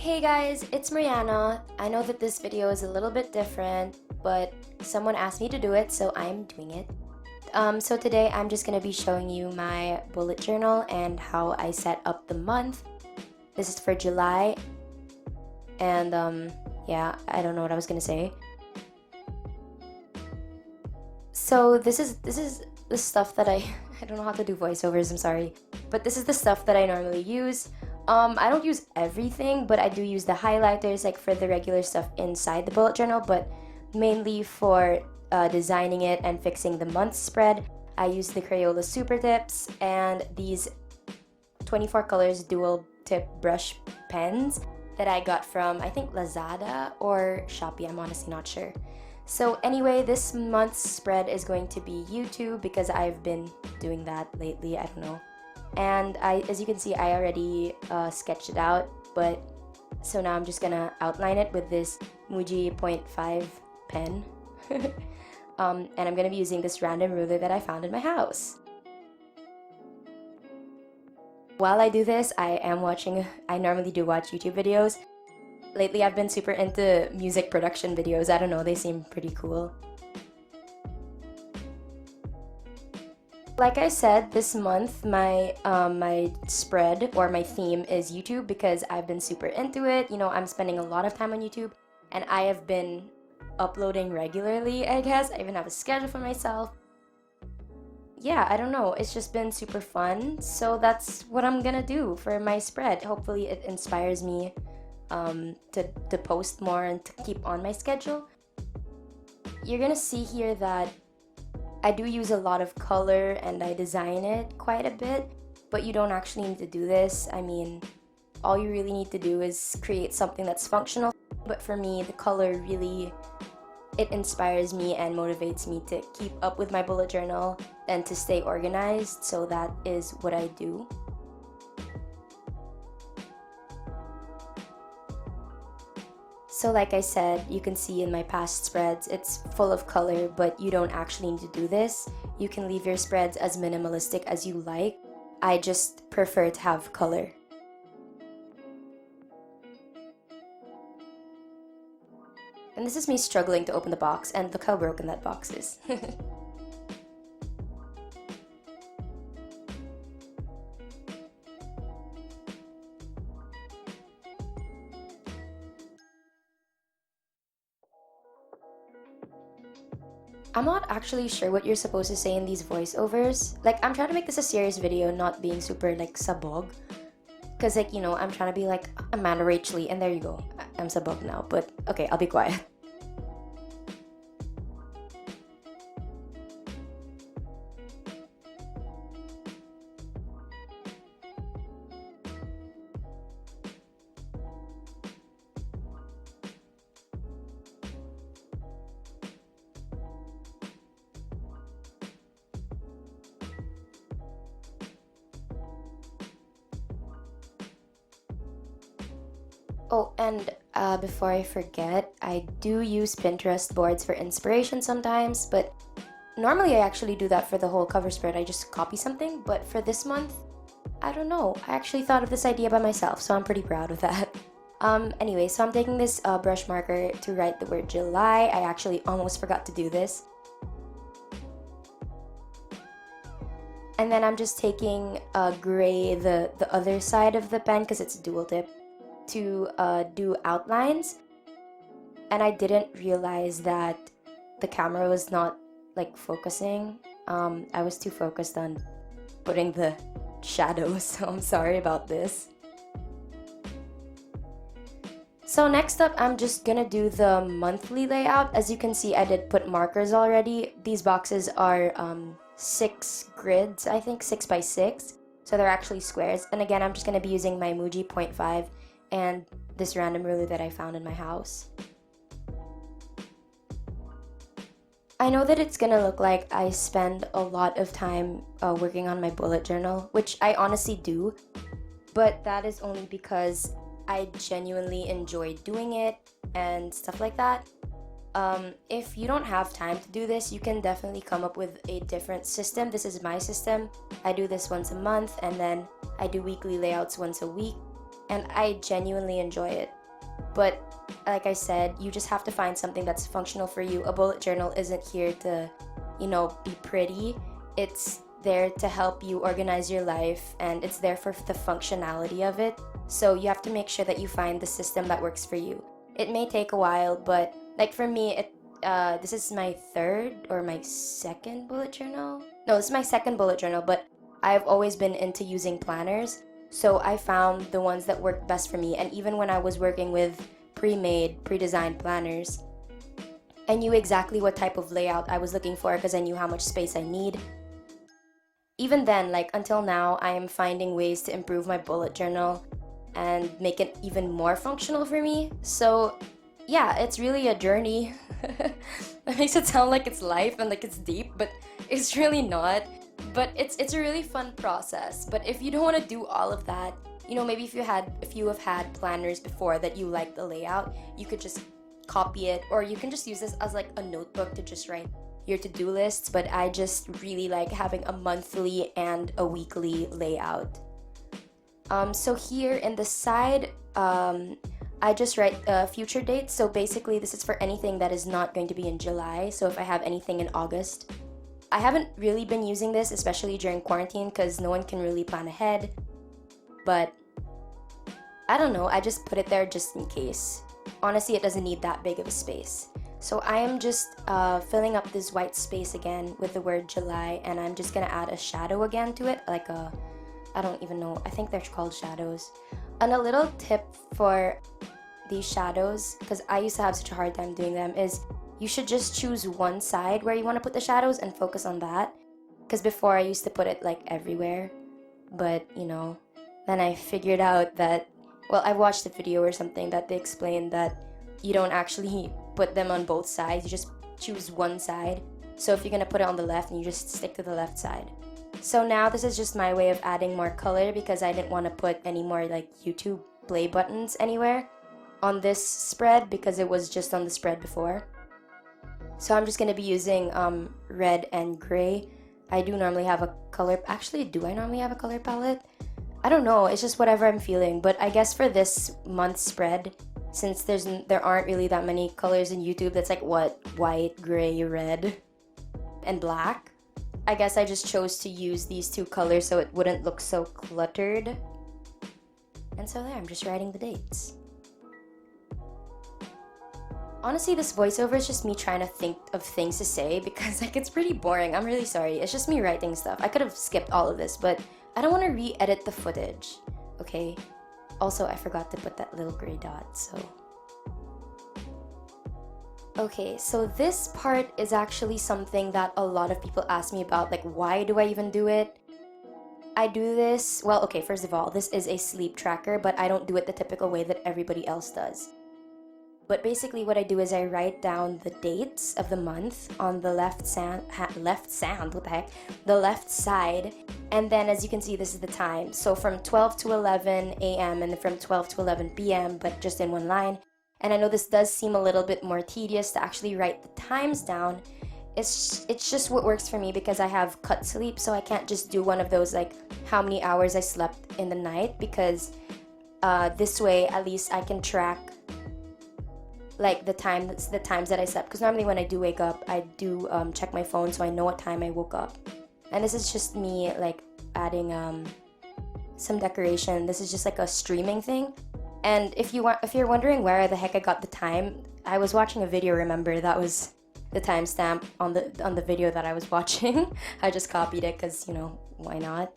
Hey guys, it's Mariana. I know that this video is a little bit different, but someone asked me to do it, so I'm doing it. So today I'm just gonna be showing you my bullet journal and how I set up the month. This is for July, and yeah, I don't know what I was gonna say. So this is the stuff that I don't know how to do voiceovers, I'm sorry, but this is the stuff that I normally use. I don't use everything, but I do use the highlighters like for the regular stuff inside the bullet journal, but mainly for designing it and fixing the month spread. I use the Crayola Super Tips and these 24 colors dual tip brush pens that I got from, I think, Lazada or Shopee, I'm honestly not sure. So anyway, this month's spread is going to be YouTube because I've been doing that lately, I don't know. And as you can see, I already sketched it out, but so now I'm just gonna outline it with this Muji 0.5 pen. And I'm gonna be using this random ruler that I found in my house. While I do this, I normally do watch YouTube videos. Lately I've been super into music production videos. I don't know, they seem pretty cool. Like I said, this month my spread or my theme is YouTube because I've been super into it. You know, I'm spending a lot of time on YouTube and I have been uploading regularly, I guess. I even have a schedule for myself. Yeah, I don't know. It's just been super fun. So that's what I'm gonna do for my spread. Hopefully it inspires me to post more and to keep on my schedule. You're gonna see here that I do use a lot of color and I design it quite a bit, but you don't actually need to do this. I mean, all you really need to do is create something that's functional. But for me, the color really, it inspires me and motivates me to keep up with my bullet journal and to stay organized, so that is what I do. So like I said, you can see in my past spreads, it's full of color, but you don't actually need to do this. You can leave your spreads as minimalistic as you like. I just prefer to have color. And this is me struggling to open the box, and look how broken that box is. I'm not actually sure what you're supposed to say in these voiceovers. Like, I'm trying to make this a serious video, not being super, like, sabog. Because, like, you know, I'm trying to be like Amanda Rachel, and there you go. I'm sabog now, but okay, I'll be quiet. Oh, and before I forget, I do use Pinterest boards for inspiration sometimes, but normally I actually do that for the whole cover spread. I just copy something, but for this month, I don't know. I actually thought of this idea by myself, so I'm pretty proud of that. Anyway, so I'm taking this brush marker to write the word July. I actually almost forgot to do this. And then I'm just taking gray, the other side of the pen, because it's dual tip, to do outlines. And I didn't realize that the camera was not like focusing. I was too focused on putting the shadows, so I'm sorry about this. So next up, I'm just gonna do the monthly layout. As you can see, I did put markers already. These boxes are 6 grids, I think 6 by 6, so they're actually squares. And again, I'm just gonna be using my Muji 0.5 and this random ruler that I found in my house. I know that it's gonna look like I spend a lot of time working on my bullet journal, which I honestly do, but that is only because I genuinely enjoy doing it and stuff like that. If you don't have time to do this, you can definitely come up with a different system. This is my system. I do this once a month, and then I do weekly layouts once a week. and I genuinely enjoy it. But like I said, you just have to find something that's functional for you. A bullet journal isn't here to, be pretty. It's there to help you organize your life, and it's there for the functionality of it. So you have to make sure that you find the system that works for you. It may take a while, but like for me, this is my third or my second bullet journal. No, this is my second bullet journal, but I've always been into using planners. So I found the ones that worked best for me. And even when I was working with pre-made, pre-designed planners, I knew exactly what type of layout I was looking for because I knew how much space I need. Even then, like until now, I am finding ways to improve my bullet journal and make it even more functional for me. So yeah, it's really a journey. That makes it sound like it's life and like it's deep, but it's really not. But it's a really fun process. But if you don't want to do all of that, maybe if you have had planners before that you like the layout, you could just copy it, or you can just use this as like a notebook to just write your to-do lists. But I just really like having a monthly and a weekly layout. So here in the side, I just write future dates. So basically this is for anything that is not going to be in July. So if I have anything in August, I haven't really been using this, especially during quarantine, because no one can really plan ahead. But I don't know, I just put it there just in case. Honestly, it doesn't need that big of a space. So I am just filling up this white space again with the word July, and I'm just gonna add a shadow again to it, like I don't even know, I think they're called shadows. And a little tip for these shadows, because I used to have such a hard time doing them, is you should just choose one side where you want to put the shadows and focus on that. Because before I used to put it like everywhere, but then I figured out that, well, I watched a video or something that they explained that you don't actually put them on both sides, you just choose one side. So if you're gonna put it on the left, you just stick to the left side. So now this is just my way of adding more color, because I didn't want to put any more like YouTube play buttons anywhere on this spread, because it was just on the spread before. So I'm just going to be using red and gray. I do normally have a color, actually do I normally have a color palette? I don't know, it's just whatever I'm feeling. But I guess for this month's spread, since there aren't really that many colors in YouTube, that's like what, white, gray, red, and black. I guess I just chose to use these two colors so it wouldn't look so cluttered. And so there, I'm just writing the dates. Honestly, this voiceover is just me trying to think of things to say, because like it's pretty boring. I'm really sorry. It's just me writing stuff. I could have skipped all of this, but I don't want to re-edit the footage. Okay. Also, I forgot to put that little gray dot, so. Okay, so this part is actually something that a lot of people ask me about, like why do I even do it? I do this, well, okay, first of all, this is a sleep tracker, but I don't do it the typical way that everybody else does. But basically what I do is I write down the dates of the month on the left side, and then as you can see, this is the time. So from 12 to 11 a.m. and then from 12 to 11 p.m., but just in one line. And I know this does seem a little bit more tedious to actually write the times down. It's just what works for me, because I have cut sleep, so I can't just do one of those like how many hours I slept in the night, because this way at least I can track like the times that I slept, because normally when I do wake up, I do check my phone so I know what time I woke up. And this is just me like adding some decoration. This is just like a streaming thing. And if you're wondering where the heck I got the time, I was watching a video, remember, that was the timestamp on the video that I was watching. I just copied it because, why not?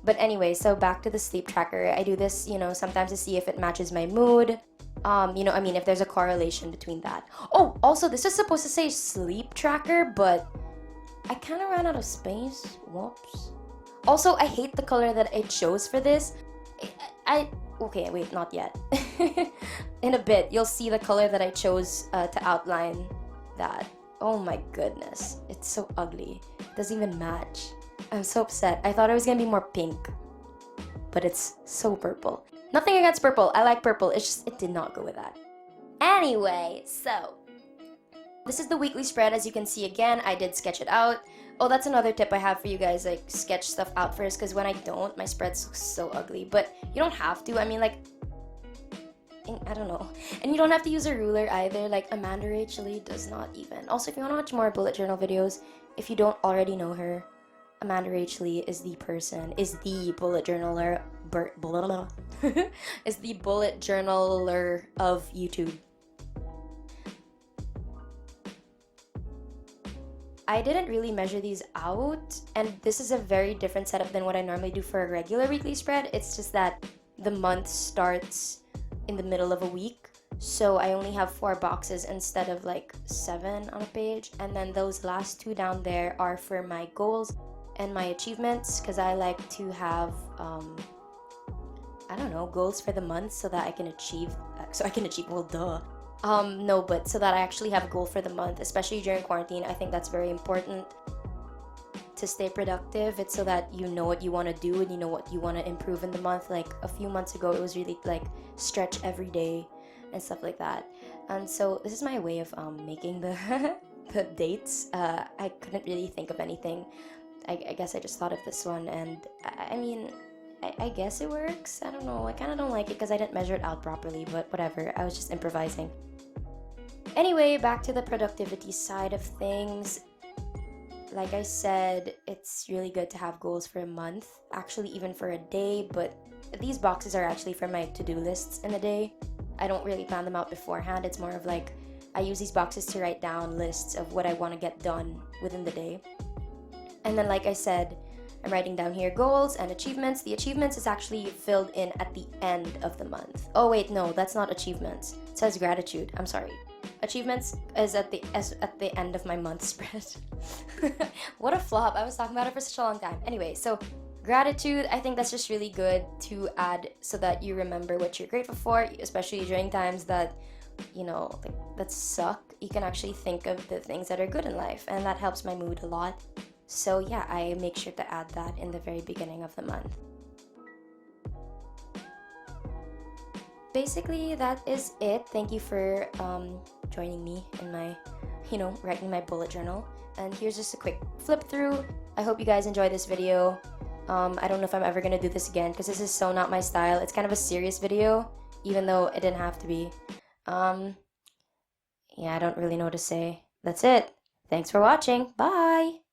But anyway, so back to the sleep tracker. I do this, sometimes to see if it matches my mood. If there's a correlation between that. Oh, also, this is supposed to say sleep tracker, but I kind of ran out of space. Whoops. Also, I hate the color that I chose for this. Okay, wait, not yet. In a bit, you'll see the color that I chose to outline that. Oh my goodness. It's so ugly. It doesn't even match. I'm so upset. I thought it was gonna be more pink, but it's so purple. Nothing against purple. I like purple. It's just, it did not go with that. Anyway, so this is the weekly spread. As you can see, again, I did sketch it out. Oh, that's another tip I have for you guys, like sketch stuff out first, because when I don't, my spreads look so ugly. But you don't have to. I mean, like, I don't know. And you don't have to use a ruler either. Like, Amanda Rachel Lee does not even. Also, if you want to watch more bullet journal videos, if you don't already know her, Amanda Rachel Lee is the person, is the bullet journaler, is the bullet journaler of YouTube. I didn't really measure these out, and this is a very different setup than what I normally do for a regular weekly spread. It's just that the month starts in the middle of a week, so I only have 4 boxes instead of like 7 on a page, and then those last 2 down there are for my goals and my achievements, because I like to have I don't know, goals for the month so that I can achieve, well, duh. No, but so that I actually have a goal for the month, especially during quarantine. I think that's very important to stay productive. It's so that you know what you want to do and you know what you want to improve in the month. Like a few months ago, it was really like stretch every day and stuff like that. And so this is my way of making the the dates. I couldn't really think of anything. I guess I just thought of this one, and I mean, I guess it works. I don't know. I kind of don't like it because I didn't measure it out properly, but whatever. I was just improvising. Anyway, back to the productivity side of things. Like I said, it's really good to have goals for a month, actually even for a day, but these boxes are actually for my to-do lists in the day. I don't really plan them out beforehand. It's more of like I use these boxes to write down lists of what I want to get done within the day. And then, like I said, I'm writing down here goals and achievements. The achievements is actually filled in at the end of the month. Oh wait, no, that's not achievements. It says gratitude. I'm sorry. Achievements is at the end of my month spread. What a flop. I was talking about it for such a long time. Anyway, so gratitude, I think that's just really good to add so that you remember what you're grateful for, especially during times that, you know, like, that suck. You can actually think of the things that are good in life, and that helps my mood a lot. So yeah, I make sure to add that in the very beginning of the month. Basically, that is it. Thank you for joining me in my, writing my bullet journal. And here's just a quick flip through. I hope you guys enjoyed this video. I don't know if I'm ever gonna do this again because this is so not my style. It's kind of a serious video, even though it didn't have to be. Yeah, I don't really know what to say. That's it. Thanks for watching. Bye!